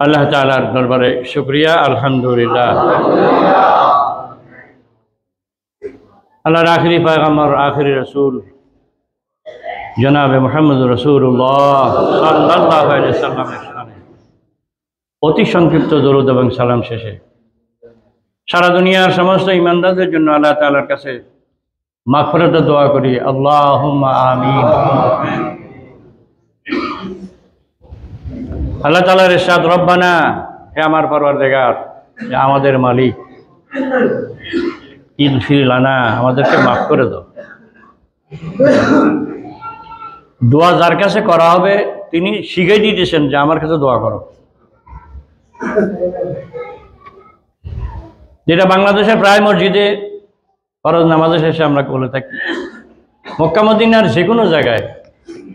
আল্লাহ তাআলার দরবারে শুকরিয়া, আলহামদুলিল্লাহ। আল্লাহর আখিরি পয়গম্বর, আখিরি রাসূল জনাবে মুহাম্মদুর রাসূলুল্লাহ সাল্লাল্লাহু আলাইহি ওয়াসাল্লামের শানে অতি সংক্ষিপ্ত দরুদ এবং সালাম শেষে সারা দুনিয়ার সমস্ত ঈমানদারদের জন্য আল্লাহ তাআলার কাছে মাগফিরাতের দোয়া করি, আল্লাহুম্মা আমিন। আল্লাহ তাআলার ইরশাদ, রব্বানা, হে আমার পরওয়ারদিগার, হে আমাদের মালিক, ইগফির লানা, আমাদেরকে মাফ করে দাও। দোয়া যার কাছে করা হবে তিনি শিখাই দিতেছেন যে আমার কাছে দোয়া করো, যেটা বাংলাদেশের প্রায় মসজিদে ফরজ নামাজের শেষে আমরা বলে থাকি। মক্কা মদিনার যে কোনো জায়গায়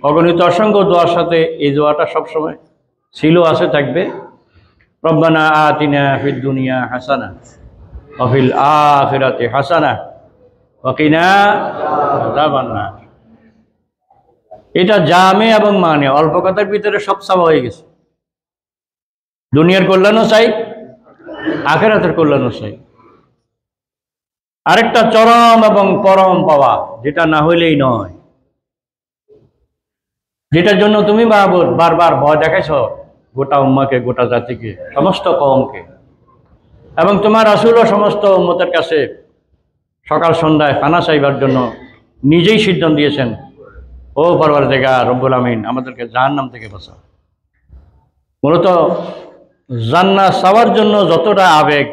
অগণিত অসংখ্য দোয়ার সাথে এই দোয়াটা সবসময় ছিল, আছে, থাকবে। রব্বানা আতিনা ফিদ দুনিয়া হাসানা ওয়া ফিল আখিরাতি হাসানা ওয়া কিনা আযাবান নার। এটা জামে এবং মানে অল্প কথার ভিতরে সব চাওয়া হয়ে গেছে। দুনিয়ার কল্যাণও চাই, আখিরাতের কল্যাণও চাই। আরেকটা চরম এবং পরম পাওয়া, যেটা না হইলেই নয়, যেটার জন্য তুমি বারবার ভয় দেখাইছ গোটা উম্মাকে, গোটা জাতিকে, সমস্ত কওমকে, এবং তোমার রাসূলও সমস্ত উম্মতের কাছে সকাল সন্ধ্যায় পানা চাইবার জন্য নিজেই সিদ্ধান্ত দিয়েছেন, ও পরওয়ারদিগার রব্বুল আমিন, আমাদেরকে জাহান্নাম থেকে বাঁচাও। মূলত জান্নাত চাওয়ার জন্য যতটা আবেগ,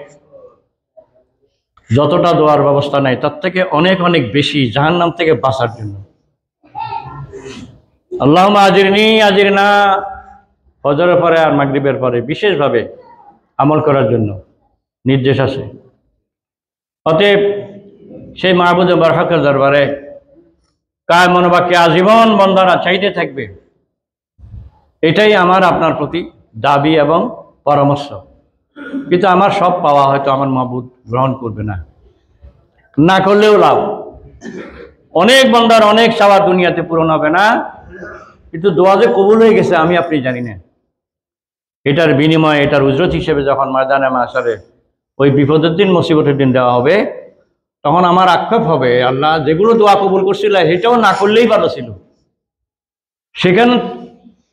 যতটা দোয়ার ব্যবস্থা নাই, তার থেকে অনেক অনেক বেশি জাহান্নাম থেকে বাঁচার জন্য। আল্লাহুম্মা আজিরনি আজিরনা ফজরের পরে আর মাগরিবের পরে বিশেষভাবে আমল করার জন্য নির্দেশ আছে। অতএব সেই মাহবুবে বরহকের দরবারে কায় মনোবাক্যে আজীবন বন্দারা চাইতে থাকবে, এটাই আমার আপনার প্রতি দাবি এবং পরামর্শ। কিন্তু আমার সব পাওয়া হয়তো আমার মাহবুব গ্রহণ করবে না, না করলেও লাভ। অনেক বন্দার অনেক চাওয়া দুনিয়াতে পূরণ হবে না, কিন্তু দোয়া যে কবুল হয়ে গেছে আমি আপনি জানি না। এটার বিনিময়ে, এটার উজরত হিসেবে যখন ময়দানে মাশারে ওই বিপদের দিন, মুসিবতের দিন দেওয়া হবে, তখন আমার আক্ষেপ হবে, আল্লাহ যেগুলো দোয়া কবুল করছিল সেটাও না করলেই ভালো ছিল। সেখানে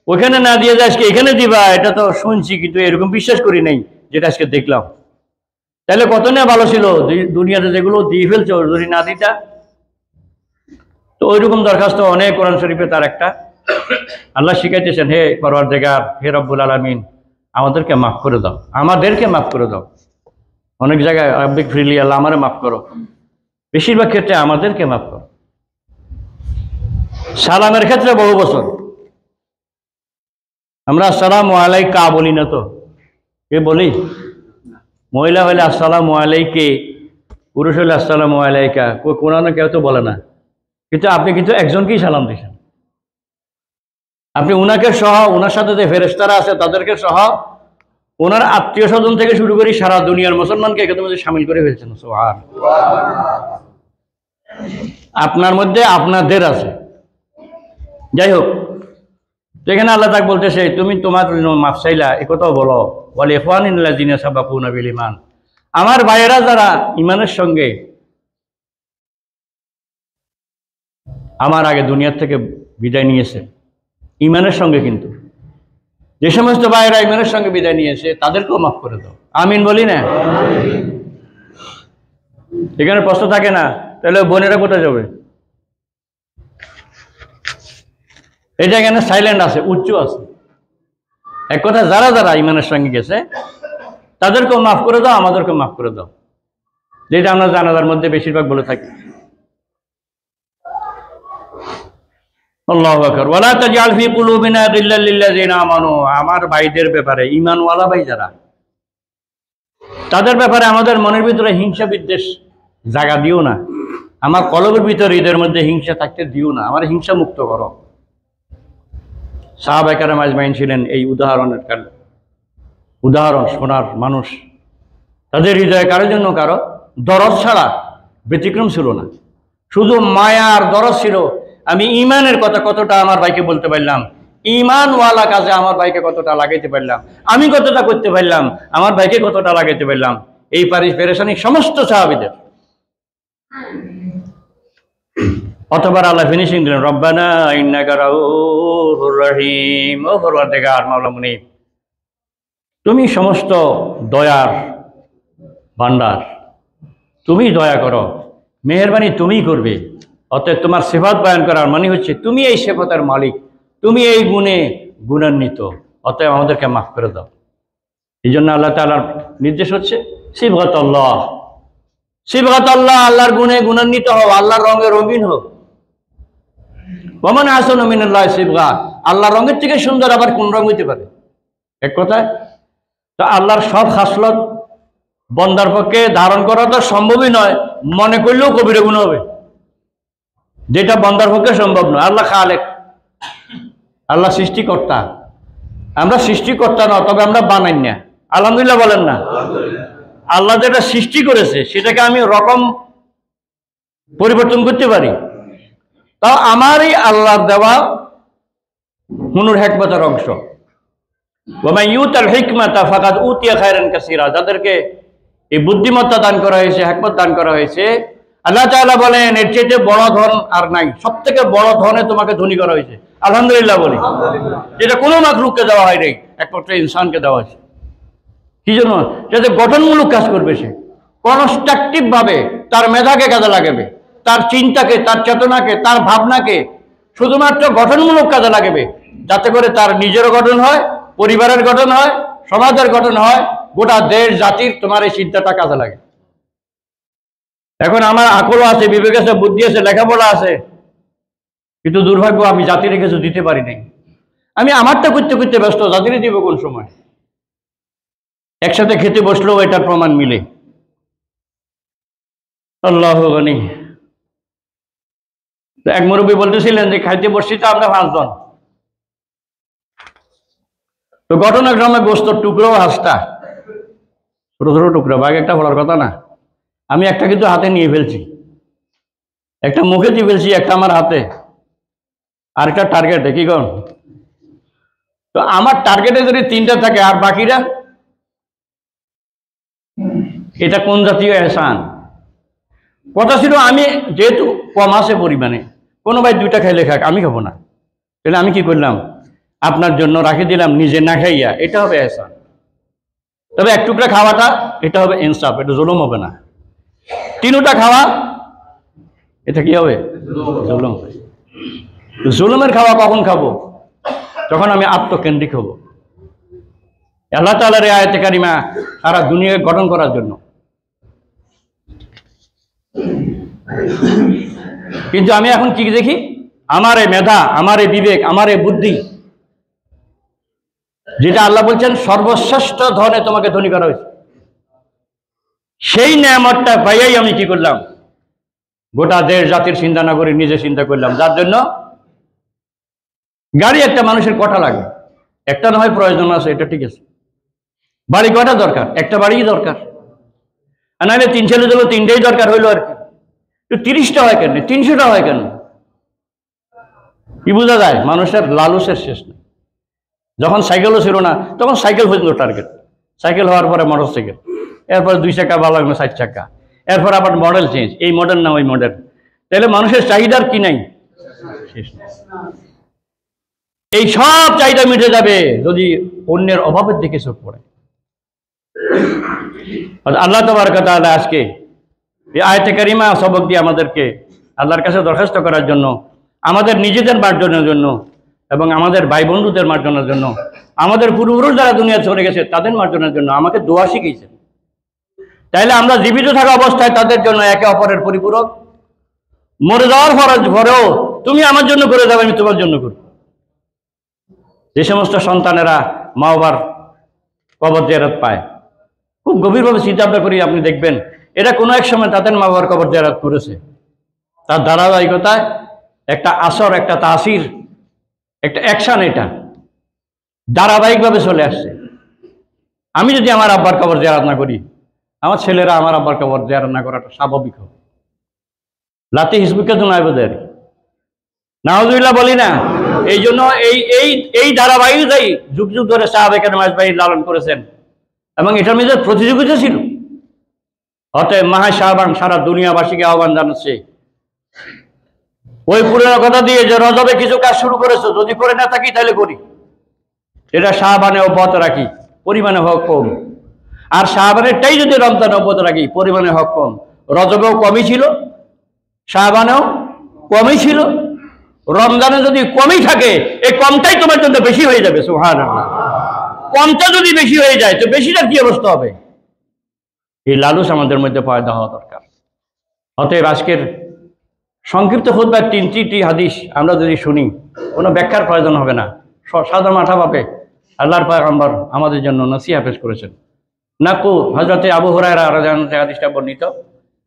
ওখানে না দিয়ে আজকে এখানে দিবা, এটা তো শুনছি কিন্তু এরকম বিশ্বাস করি নাই যেটা আজকে দেখলাম। তাহলে কত না ভালো ছিল, দুনিয়াতে যেগুলো দিয়ে ফেলছে যদি না দিতা। তো ওইরকম দরখাস্ত অনেক কোরআন শরীফে তার একটা আল্লাহ শিখাইতেছেন, হে পরওয়ারদিগার, হে রব্বুল আলামিন, আমাদেরকে মাফ করে দাও, আমাদেরকে মাফ করে দাও। অনেক জায়গায় রাব্বিক ফিরলি, আল্লাহ আমারে মাফ করো, বেশিরভাগ ক্ষেত্রে আমাদেরকে মাফ করো। সালামের ক্ষেত্রে বহু বছর আমরা আসসালামু আলাইকা বলি না, তো কে বলি? মহিলা হলে আসসালামু আলাইকে, পুরুষ হলে আসসালামু আলাইকা। কোরআনে কেউ তো বলে না, কিন্তু আপনি কিন্তু একজনকেই সালাম দিয়েছেন। আপনি উনাকে সহ, ওনার সাথে যে ফেরেশতারা আছে তাদেরকে সহ, ওনার আত্মীয় স্বজন থেকে শুরু করি সারা দুনিয়ার মুসলমানকে এর মধ্যে সামিল করে ফেলছেন। আপনার মধ্যে আপনাদের আছে। যাই হোক, যেখানে আল্লাহ তাআলা বলতেছে তুমি তোমার মাফ চাইলা, এ কথাও বলো, ওয়াল ইখওয়ানিল্লাযিনা সাবাকুনা বিল ঈমান, আমার ভাইয়েরা যারা ঈমানের সঙ্গে আমার আগে দুনিয়ার থেকে বিদায় নিয়েছে, ঈমানের সঙ্গে, কিন্তু যে সমস্ত ভাইয়েরা ঈমানের সঙ্গে বিদায় নিয়েছে তাদেরকেও মাফ করে দাও। আমিন বলি না? এখানে প্রশ্ন থাকে না, তাহলে বোনেরা কোথায় যাবে? এটা এখানে সাইলেন্ট আছে, উচ্চ আছে। এক কথা, যারা যারা ঈমানের সঙ্গে গেছে তাদেরকেও মাফ করে দাও, আমাদেরকেও মাফ করে দাও, যেটা আমরা জানাজার মধ্যে বেশিরভাগ বলে থাকি। আল্লাহু আকবার। ওয়ালা তাজআল ফি কুলুবিনা গিল্লাল লিল্লাযিনা আমানু, আমার ভাইদের ব্যাপারে, ঈমানওয়ালা ভাই যারা, তাদের ব্যাপারে আমাদের মনের ভিতরে হিংসা বিদ্বেষ জায়গা দিও না। আমার কলবের ভিতরে, ঈদের মধ্যে হিংসা থাকতে দিও না, আমার হিংসা মুক্ত করো। সাহাবায়ে কেরাম আজমাইন ছিলেন এই উদাহরণ শোনার মানুষ। তাদের হৃদয়ে কারোর জন্য কারো দরদ ছাড়া ব্যতিক্রম ছিল না, শুধু মায়ার দরদ ছিল। আমি ঈমানের কথা কতটা আমার ভাইকে বলতে পারলাম, ঈমানওয়ালা কাজে আমার ভাইকে কতটা লাগাইতে পারলাম, আমি কতটা করতে পারলাম, আমার ভাইকে কতটা লাগাইতে পারলাম, এই পেরেশানি সমস্ত সাহাবীদের। অতঃপর আল্লাহ ফিনিশিং দিলেন, রব্বানা ইন্নাকা রাউফুর রহিম। ও পরওয়ারদিগার মাওলা মুনিব, তুমি সমস্ত দয়ার ভান্ডার, তুমি দয়া করো, মেহেরবানি তুমিই করবে। অতএব তোমার সিফাত বয়ান করার মানে হচ্ছে তুমি এই সিফাতের মালিক, তুমি এই গুণে গুণান্বিত, অতএব আমাদেরকে মাফ করে দাও। এই জন্য আল্লাহ তাআলার নির্দেশ হচ্ছে সিবগাতুল্লাহ, সিবগাতুল্লাহ, আল্লাহর গুণে গুণান্বিত হও, আল্লাহর রঙে রঙিন হও। ওমান আহসানু মিনাল্লাহি সিবগা, আল্লাহর রঙের থেকে সুন্দর আবার কোন রঙ হইতে পারে? এক কথায় তো আল্লাহর সব খাসলত বন্দার পক্ষে ধারণ করা তো সম্ভবই নয়, মনে করলেও কবিরা গুনাহ হবে, যেটা বন্দার পক্ষে সম্ভব নয়। আল্লাহ খালেক, আল্লাহ সৃষ্টিকর্তা, আমরা সৃষ্টিকর্তা না, তবে আমরা বানাই না। আলহামদুলিল্লাহ বলেন না? আল্লাহ যেটা সৃষ্টি করেছে সেটাকে আমি রকম পরিবর্তন করতে পারি, তাও আমারই আল্লাহর দেওয়া হুনুর হিকমতের অংশ। ওয়া ইউতাল হিকমাতা ফাকাদ উতিয়া খায়রান কাসীরা, যাদেরকে এই বুদ্ধিমত্তা দান করা হয়েছে, হিকমত দান করা হয়েছে, আল্লাহ তাআলা বলেন এর চেয়ে বড় ধন আর নাই। সবথেকে বড় ধনে তোমাকে ধনী করা হয়েছে, আলহামদুলিল্লাহ বলি, যেটা কোনো মাখলুককে দেওয়া হয় নাই, একমাত্র ইনসানকে দেওয়া হয়েছে। কি জন্য? যাতে গঠনমূলক কাজ করবে, সে কনস্ট্রাকটিভ ভাবে তার মেধাকে কাজে লাগাবে, তার চিন্তাকে, তার চেতনাকে, তার ভাবনাকে শুধুমাত্র গঠনমূলক কাজে লাগাবে, যাতে করে তার নিজেরও গঠন হয়, পরিবারের গঠন হয়, সমাজের গঠন হয়, গোটা দেশ জাতির তোমার এই চিন্তাটা কাজে লাগে। এখন আমার আকলও আছে, বিবেক আছে, বুদ্ধি আছে, লেখাপড়া আছে, কিন্তু দুর্ভাগ্য আমি জাতির কিছু দিতে পারি নাই। আমি আমারটা করতে করতে ব্যস্ত, জাতিরে দিব কোন সময়? একসাথে খেতে বসলেও এটার প্রমাণ মিলে। আল্লাহু গনি। এক মুরব্বী বলতেছিলেন যে খাইতে বসছি তো আমরা 5 জন, তো ঘটনাক্রমে গোস্তর টুকরো 5টা, ছোট ছোট টুকরো, ভাগ একটা বলার কথা না। আমি একটা কিন্তু হাতে নিয়ে ফেলছি, একটা মুখে দিয়ে ফেলছি, একটা আমার হাতে, আর একটা টার্গেটে। কি কর? তো আমার টার্গেটে যদি 3টা থাকে আর বাকিরা, এটা কোন জাতীয় এহসান? কথা ছিল আমি যেহেতু কম আছে পরিমাণে, কোনো ভাই 2টা খাইলে খাক, আমি খাবো না, তাহলে আমি কি করলাম? আপনার জন্য রাখি দিলাম, নিজে না খাইয়া, এটা হবে এহসান। তবে 1 টুকরা খাওয়াটা, এটা হবে ইনসাফ, এটা জুলুম হবে না। 3টা খাওয়া, এটা কি হবে? জুলুম। জুলুমের খাওয়া কখন খাবো? যখন আমি আত্মকেন্দ্রিক হব। আল্লাহ তাআলার এই আয়াতে কারিমা সারা দুনিয়াকে গঠন করার জন্য। কিন্তু আমি এখন কি দেখি? আমার এই মেধা, আমার এই বিবেক, আমার এই বুদ্ধি, যেটা আল্লাহ বলছেন সর্বশ্রেষ্ঠ ধনে তোমাকে ধনী করা হয়েছে, সেই নেয়ামতটা পাইয়াই আমি কি করলাম? গোটা দেশ জাতির চিন্তা না করে নিজে চিন্তা করলাম। যার জন্য গাড়ি একটা মানুষের কটা লাগে? একটা না হয় প্রয়োজন আছে, এটা ঠিক আছে। বাড়ি কটা দরকার? একটা বাড়িই দরকার। আর নাহলে 3 ছেলে দিল, 3টাই দরকার হইলো আর কি। তো 30টা হয় কেন? 300টা হয় কেন? কি বোঝা যায়? মানুষের লালসের শেষ নেই। যখন সাইকেলও ছিল না, তখন সাইকেল হয়েছিল টার্গেট। সাইকেল হওয়ার পরে মোটর সাইকেল, এরপরে 2 চাকা, ভালো লাগলো 4 চাকা, এরপর আবার মডেল চেঞ্জ, এই মডেল না ওই মডেল। তাহলে মানুষের চাহিদার কি নাই? শেষ নেই। এই সব চাহিদা মিটে যাবে যদি অন্যের অভাবের দিকে চোখ পড়ে। আল্লাহ তাবারক ওয়া তাআলা আজকে এই আয়াতে কারিমা সবক দিয়ে আমাদেরকে আল্লাহর কাছে দরখাস্ত করার জন্য, আমাদের নিজেদের মার্জনের জন্য এবং আমাদের ভাই বন্ধুদের মার্জনের জন্য, আমাদের পূর্বপুরুষ যারা দুনিয়া চলে গেছে তাদের মার্জনের জন্য আমাকে দোয়া শিখিয়েছেন। তাইলে আমরা জীবিত থাকা অবস্থায় তাদের জন্য একে অপরের পরিপূরক, মরে যাওয়ার পরেও তুমি আমার জন্য করে যাবে, আমি তোমার জন্য করি। যে সমস্ত সন্তানেরা মা বাবার কবর জিয়ারত পায়, খুব গভীরভাবে চিন্তা ভাবনা করি, আপনি দেখবেন এরা কোনো এক সময় তাদের মা বাবার কবর জিয়ারত করেছে। তার ধারাবাহিকতায় একটা আসর, একটা তাসির, একটা অ্যাকশন, এটা ধারাবাহিকভাবে চলে আসছে। আমি যদি আমার আব্বার কবর জিয়ারত না করি, আমার ছেলেরা আমার আব্বার কবর জিয়ারত না করাটা স্বাভাবিক হবে। লাতি হিসবুকে তো নয় বোধ, নাউজুবিল্লাহ বলি না, এই জন্য এই ধারাবাহিকতাই যুগ যুগ ধরে সাহাবে কেরাম আজমাইন লালন করেছেন এবং এটার মধ্যে প্রতিযোগিতা ছিল। অতএব মাহে শাবান সারা দুনিয়াবাসীকে আহ্বান জানাচ্ছে, ওই পুরনো কথা দিয়ে যে রজবে কিছু কাজ শুরু করেছো, যদি করে না থাকি তাহলে করি, এটা শাবানে অব্যাহত রাখি, পরিমাণে হোক কম। আর শাবানেরটাই যদি রমজানে অব্যাহত রাখি, পরিমাণে হোক কম। রজবেও কমই ছিল, শাবানেও কমই ছিল, রমজানে যদি কমই থাকে এই কমটাই তোমার জন্য বেশি হয়ে যাবে। সুবহানাল্লাহ। কমটা যদি বেশি হয়ে যায় তো বেশিটা কি অবস্থা হবে? এই লালুস আমাদের মধ্যে পয়দা হওয়া দরকার। অতএব আজকের সংক্ষিপ্ত খুতবার 3টি হাদিস আমরা যদি শুনি, কোনো ব্যাখ্যার প্রয়োজন হবে না, সাদা মাথা ভাবে আল্লাহর পয়গম্বর আমাদের জন্য নসিহা পেশ করেছেন। নাকু হযরতে আবু হুরায়রা রাদিয়াল্লাহু আনহু হাদিসটা বর্ণিত,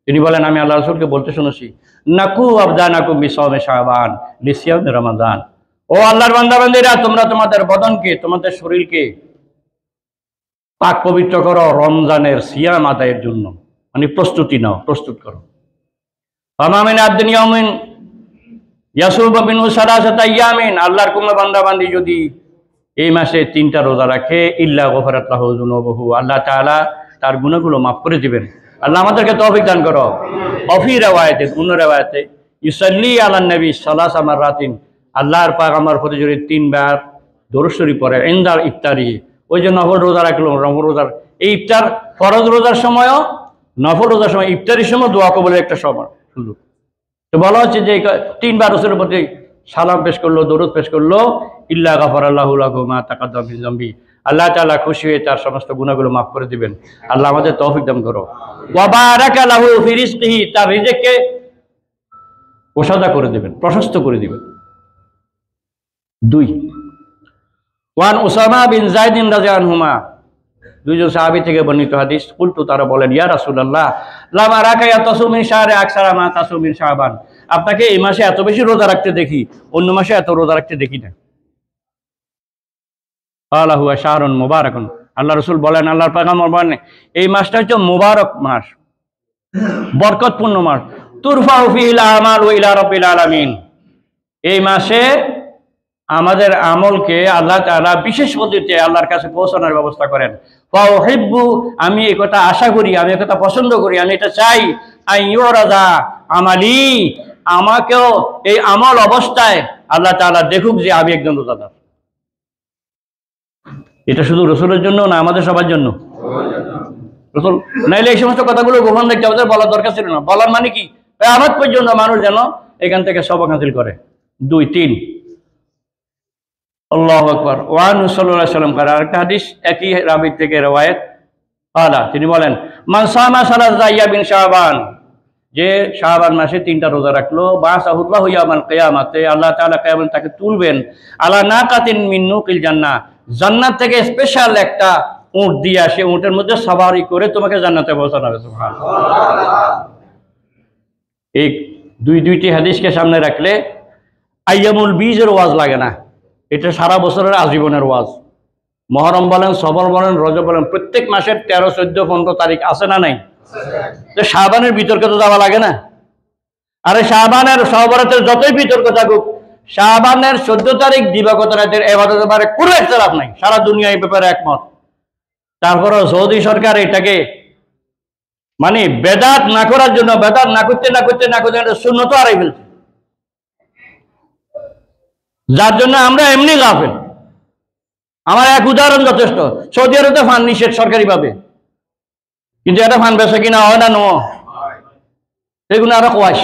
তিনি বলেন, আমি আল্লাহ রাসূলকে বলতে শুনেছি, নাকু আবদানাকুম বিসাওমে শাবান লিসিয়ামে রমাদান। ও আল্লাহর বান্দাবান্দিরা, তোমরা তোমাদের বদনকে, তোমাদের শরীরকে পাক পবিত্র করো রমজানের সিয়াম আদায়ের জন্য, মানে প্রস্তুতি নাও, প্রস্তুত করো। ফামামিন আবদিন ইয়াউমিন ইয়াসুম মিনহু সালাসাতা ইয়ামিন, আল্লাহর কোন বান্দাবান্দি যদি এই মাসে 3টা রোজা রাখে, ইল্লা গফারাত লাহু যুনুবুহু, আল্লাহ তাআলা তার গুনাহগুলো মাফ করে দিবেন। আল্লাহ আমাদেরকে তৌফিক দান করো। অফি রাওয়ায়াতে, অন্য রাওয়ায়াতে, ইউসাল্লি আলান নবী সালাসা মাররাতিন, আল্লাহর পয়গম্বর প্রতি যদি 3 বার দরুদ শরীফ পড়ে, ইনদার ইফতারি, ওই যে নফল রোজা রাখলো, নফল রোজার এই ইফতার, ফরজ রোজার সময়ও, নফল রোজার সময়, ইফতারির সময় দোয়া কবুলের একটা সময় সুযোগ। তো বলা হচ্ছে যে 3 বার রসুলের প্রতি সালাম পেশ করলো, দরুদ পেশ করলো, ইল্লা গাফারাল্লাহু লাহু মা তাকাদ্দাম মিন যামবি, আল্লাহ তাআলা খুশি হয়ে তার সমস্ত গুনাহগুলো মাফ করে দিবেন। আল্লাহ আমাদের তৌফিক দান করো। ওয়া বারাকা লাহু ফি রিজকিহি, তার রিজিককে প্রসাদা করে দিবেন, প্রশস্ত করে দিবেন। 2 ওয়ান উসামা বিন যায়েদ রাদিয়াল্লাহু আনহুমা, 2জন সাহাবী থেকে বর্ণিত হাদিস, কুলতু, তারা বলেন, ইয়া রাসূলুল্লাহ লাম আরাকা ইয়াতাসু মিন শাহরি আকসারা মা তাসু মিন শাবান, আপনাকে এই মাসে এত বেশি রোজা রাখতে দেখি, অন্য মাসে এত রোজা রাখতে দেখি না। ক্বালা হুয়া শাহরুন মুবারাকুন, আল্লাহ রাসূল বলেন, আল্লাহর পয়গম্বর বলেন, এই মাসটা হচ্ছে মুবারক মাস, বরকতপূর্ণ মাস। তুরফাউ ফিহিল আমাল ইলা রাব্বিল আলামিন, এই মাসে আমাদের আমলকে আল্লাহ তাআলা বিশেষ পদ্ধতিতে আল্লাহর কাছে পৌঁছানোর ব্যবস্থা করেন। ফাউহিব্বু, আমি এই কথা আশা করি, আমি এই কথা পছন্দ করি, আমি এটা চাই, আইয়ুরাদা আমালি, আমাকেও এই আমল অবস্থায় আল্লাহ তাআলা দেখুক যে আমি একজন রোজাদার। এটা শুধু রসুলের জন্য না, আমাদের সবার জন্য। রসুল নাইলে এই সমস্ত কথাগুলো গোপন দেখতে আমাদের বলার দরকার ছিল না। বলার মানে কি, কিয়ামত পর্যন্ত মানুষ যেন এখান থেকে সবক হাসিল করে। 2 3 আল্লাহু আকবার। ওয়ান সাল্লাল্লাহু আলাইহি ওয়াসাল্লাম কার আরেকটা হাদিস, একই রাবি থেকে রওয়ায়াত, আলা, তিনি বলেন, মান সামা সালাসা আইয়ামিন শাবান, যে শাবান মাসে 3টা রোজা রাখলো, বাসাহুল্লাহু ইয়াউমাল কিয়ামাতে, আল্লাহ তাআলা কিয়ামত তাকে তুলবেন, আলা নাকাতিন মিন নুকিল জান্নাহ, জান্নাত থেকে স্পেশাল একটা উট দিয়ে আসে, উটের মধ্যে সওয়ারি করে তোমাকে জান্নাতে পৌঁছানো হবে। সুবহানাল্লাহ। এই 2টি হাদিসকে সামনে রাখলে আইয়ামুল বীজের ওয়াজ লাগে না, এটা সারা বছরের আজীবনের ওয়াজ। মহরম বলেন, সফর বলেন, রজব বলেন, প্রত্যেক মাসের 13, 14, 15 তারিখ আছে না নাই? তো শাবানের বিতর্কে তো যাওয়া লাগে না। আরে শাবানের সহবরাতের যতই বিতর্ক থাকুক, শাবানের 14 তারিখ দিবাগত রাতের ইবাদতের ব্যাপারে কোনো ইখতিলাফ নাই, সারা দুনিয়া এই ব্যাপারে একমত। তারপরও সৌদি সরকার এটাকে মানে বেদাত না করার জন্য, বেদাত না করতে সুন্নত হারাই ফেলছে, যার জন্য আমরা এমনি গাফেল। আমার এক উদাহরণ যথেষ্ট। সৌদি আরবে ফান নিষেধ সরকারিভাবে, কিন্তু এটা ফান বেচা কিনা হয় না, এগুলো আরো কোয়াশ,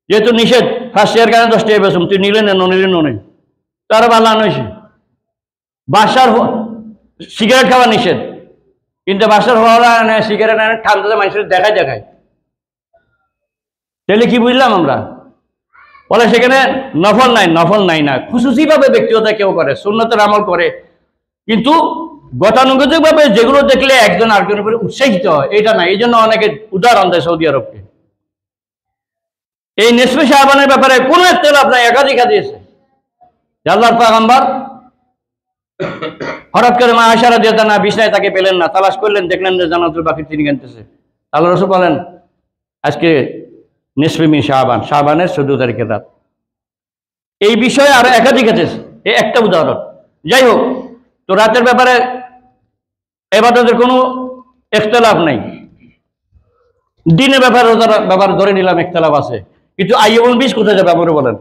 যেহেতু নিষেধ, ফার্স্ট ইয়ার কারণে 10 টাকা বেচুম, তুই নিলে নিলে নে, তারা ভালো আনছে। বাসার সিগারেট খাওয়া নিষেধ, কিন্তু বাসার হওয়া সিগারেট আনে ঠান্ডাতে মানুষের দেখায়। তাহলে কি বুঝলাম আমরা? বলে সেখানে নফল নাই না, খুশুসিভাবে ব্যক্তিগত কেউ করে, সুন্নতের আমল করে, কিন্তু গতানুগতিকভাবে যেগুলো দেখলে একজন আরেকজনের উপরে উৎসাহিত হয়, এটা না। এই জন্য অনেকে উদাহরণ দেয় সৌদি আরবকে। এই নিসফে শাবানের ব্যাপারে কোনো ইখতিলাফ নাই, একাধিক হাদিস। আল্লাহর পয়গম্বর হঠাৎ করে মা আয়েশা রাদিয়াল্লাহু আনহা বিছানায় তাকে পেলেন না, তালাশ করলেন, দেখলেন যে জান্নাতুল বাকি তিনি গানতেছে। আল্লাহ রাসূল বলেন, আজকে নিসফে মিন শাবান, শাবানের 14 তারিখের রাত। এই বিষয়ে আরো একাধিক আছে, এই একটা উদাহরণ। যাই হোক, তো রাতের ব্যাপারে ইবাদতের কোনো ইখতিলাফ নাই, দিনের ব্যাপার ধরে নিলাম ইখতিলাফ আছে, কিন্তু আইয়ামুল বীজ কোথায় যাবে আপনি বলেন?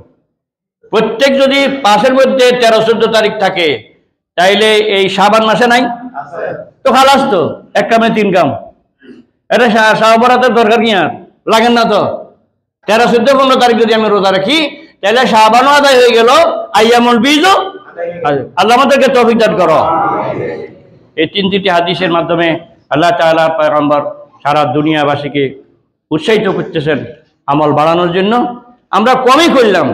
প্রত্যেক যদি মাসের মধ্যে 13-14 তারিখ থাকে, তাইলে এই শাবান মাসে নাই তো খালাস, তো এক কামে 3 কাম। এটা শাহবরাতের দরকার কি আর লাগেন না তো? 13, 14, 15 তারিখ যদি আমি রোজা রাখি, তাহলে শাবানও আদায় হয়ে গেল, আইয়ামুল বীজও। আল্লাহ আমাদেরকে তৌফিক দান করো। এই 3টি হাদিসের মাধ্যমে আল্লাহ তাআলা পয়গম্বর সারা দুনিয়াবাসীকে উৎসাহিত করতেছেন আমল বাড়ানোর জন্য। আমরা কমই করলাম,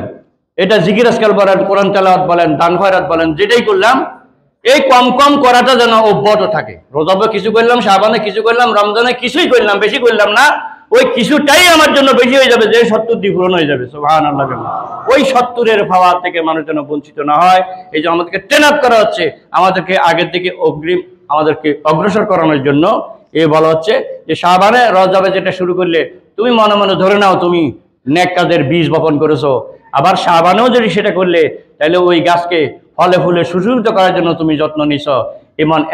এটা জিকির আজকাল বলেন, কোরআন তেলাওয়াত বলেন, দান খয়রাত বলেন, যেটাই করলাম, এই কম কম করাটা যেন অব্যাহত থাকে। রোজাবে কিছু করলাম, শাবানে কিছু করলাম, রমজানে কিছুই করলাম, বেশি করলাম না, ওই কিছুটাই আমার জন্য বেশি হয়ে যাবে, যে 70 পূরণ হয়ে যাবে। সুবহানাল্লাহ। ওই 70-এর পাওয়া থেকে মানুষ যেন বঞ্চিত না হয়, এই যে আমাদেরকে ট্রেনআপ করা হচ্ছে, আমাদেরকে আগের দিকে আমাদেরকে অগ্রসর করানোর জন্য এ বলা হচ্ছে যে শাবানে রজবে যেটা শুরু করলে তুমি মনে মনে ধরে নাও তুমি নেক কাজের বীজ বপন করেছো, আবার শাবানেও যদি সেটা করলে তাহলে ওই গাছকে ফলে ফুলে সুশোভিত করার জন্য তুমি যত্ন নিছ।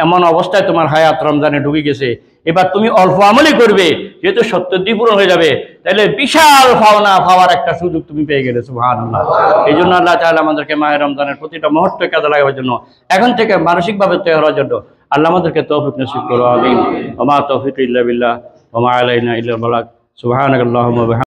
এমন অবস্থায় তোমার হায়াত রমজানে ঢুকে গেছে, এবার তুমি অল্প আমলই করবে, যেহেতু 70 পূরণ হয়ে যাবে, তাহলে বিশাল পাওয়ার একটা সুযোগ তুমি পেয়ে গেলে। সুবহানাল্লাহ। এই জন্য আল্লাহ তাআলা আমাদেরকে মাহে রমজানের প্রতিটা মুহূর্তে কাজে লাগাবার জন্য, এখন থেকে মানসিকভাবে তৈরি হওয়ার জন্য আল্লাহ আমাদেরকে তৌফিক নসিব করো। আমিন। ওয়া মা তৌফিক ইল্লা বিল্লাহ ওয়া মা আলাইনা ইল্লাল বালাগ। সুবহানাকাল্লাহুম্মা